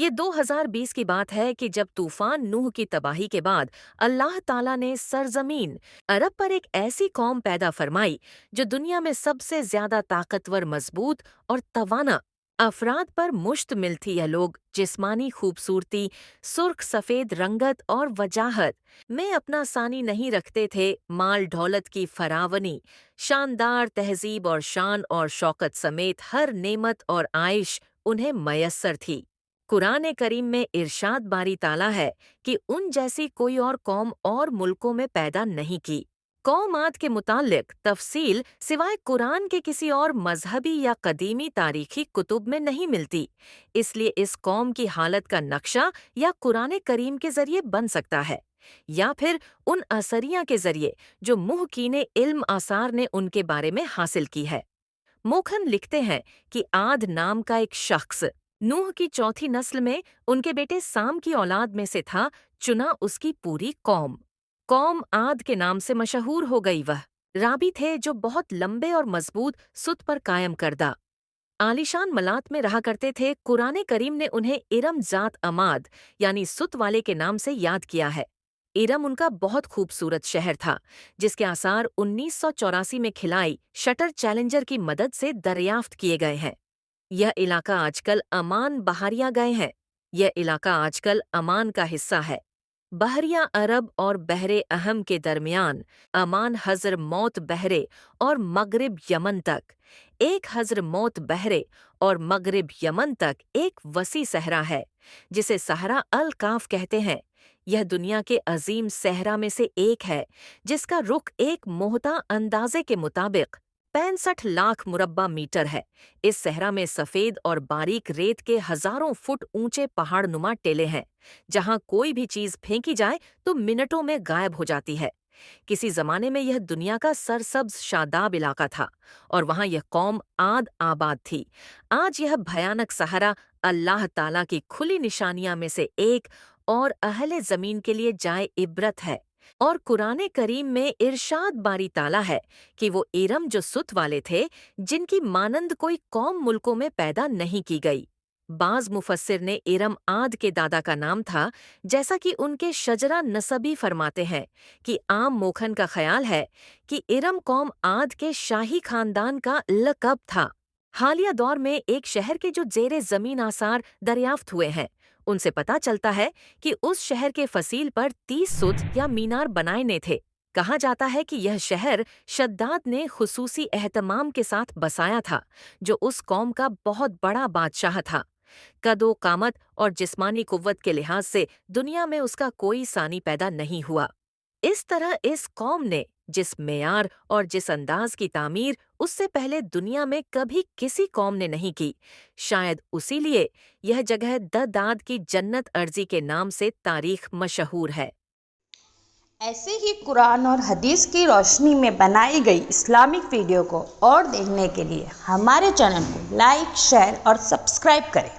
ये 2020 की बात है कि जब तूफान नूह की तबाही के बाद अल्लाह ताला ने सरजमीन अरब पर एक ऐसी कौम पैदा फरमाई जो दुनिया में सबसे ज्यादा ताकतवर, मजबूत और तवाना अफराद पर मुश्तमिल थी। यह लोग जिस्मानी खूबसूरती, सुर्ख सफ़ेद रंगत और वजाहत में अपना सानी नहीं रखते थे। माल ढौलत की फरावनी, शानदार तहजीब और शौकत समेत हर नेमत और आइश उन्हें मयस्सर थी। कुरान करीम में इरशाद बारी ताला है कि उन जैसी कोई और कौम और मुल्कों में पैदा नहीं की। कौम आद के मुताल्लिक तफसील सिवाय कुरान के किसी और मजहबी या कदीमी तारीखी कुतुब में नहीं मिलती। इसलिए इस कौम की हालत का नक्शा या कुरान करीम के जरिए बन सकता है, या फिर उन असरिया के जरिए जो मुहकीने इल्म आसार ने उनके बारे में हासिल की है। मोखन लिखते हैं कि आद नाम का एक शख्स नूह की चौथी नस्ल में उनके बेटे साम की औलाद में से था, चुना उसकी पूरी कौम। कौम आद के नाम से मशहूर हो गई। वह राबी थे जो बहुत लंबे और मजबूत सुत पर कायम करदा आलीशान मलात में रहा करते थे। कुरान करीम ने उन्हें इरम जात अमाद यानी सुत वाले के नाम से याद किया है। इरम उनका बहुत खूबसूरत शहर था, जिसके आसार 1984 में खिलाई शटर चैलेंजर की मदद से दरियाफ्त किए गए हैं। यह इलाका आजकल अमान बहारिया गए हैं। यह इलाका आजकल अमान का हिस्सा है। बहरिया अरब और बहरे अहम के दरमियान अमान हज़र मौत बहरे और मगरिब यमन तक, एक हज़र मौत बहरे और मगरिब यमन तक एक वसी सहरा है, जिसे सहरा अल काफ कहते हैं। यह दुनिया के अजीम सहरा में से एक है, जिसका रुख एक मोहता अंदाजे के मुताबिक 65 लाख मुरब्बा मीटर है। इस सहरा में सफ़ेद और बारीक रेत के हज़ारों फुट ऊंचे पहाड़ नुमा टेले हैं, जहां कोई भी चीज फेंकी जाए तो मिनटों में गायब हो जाती है। किसी जमाने में यह दुनिया का सरसब्ज शादाब इलाका था और वहां यह कौम आद आबाद थी। आज यह भयानक सहारा अल्लाह ताला की खुली निशानियां में से एक और अहले जमीन के लिए जाए इबरत है। और कुरान करीम में इरशाद बारी ताला है कि वो इरम जो सुत वाले थे, जिनकी मानंद कोई कौम मुल्कों में पैदा नहीं की गई। बाज मुफस्सिर ने इरम आद के दादा का नाम था, जैसा कि उनके शजरा नसबी फरमाते हैं कि आम मोखन का ख्याल है कि इरम कौम आद के शाही खानदान का लक़ब था। हालिया दौर में एक शहर के जो जेरे जमीन आसार दरियाफ्त हुए हैं, उनसे पता चलता है कि उस शहर के फसील पर 30 सुत या मीनार बनाए ने थे। कहा जाता है कि यह शहर शद्दाद ने खुसूसी एहतमाम के साथ बसाया था, जो उस कौम का बहुत बड़ा बादशाह था। कदो कामत और जिस्मानी कुव्वत के लिहाज से दुनिया में उसका कोई सानी पैदा नहीं हुआ। इस तरह इस कौम ने जिस मेयार और जिस अंदाज की तामीर उससे पहले दुनिया में कभी किसी कौम ने नहीं की, शायद उसी लिए यह जगह द दाद की जन्नत अर्जी के नाम से तारीख मशहूर है। ऐसे ही कुरान और हदीस की रोशनी में बनाई गई इस्लामिक वीडियो को और देखने के लिए हमारे चैनल को लाइक, शेयर और सब्सक्राइब करें।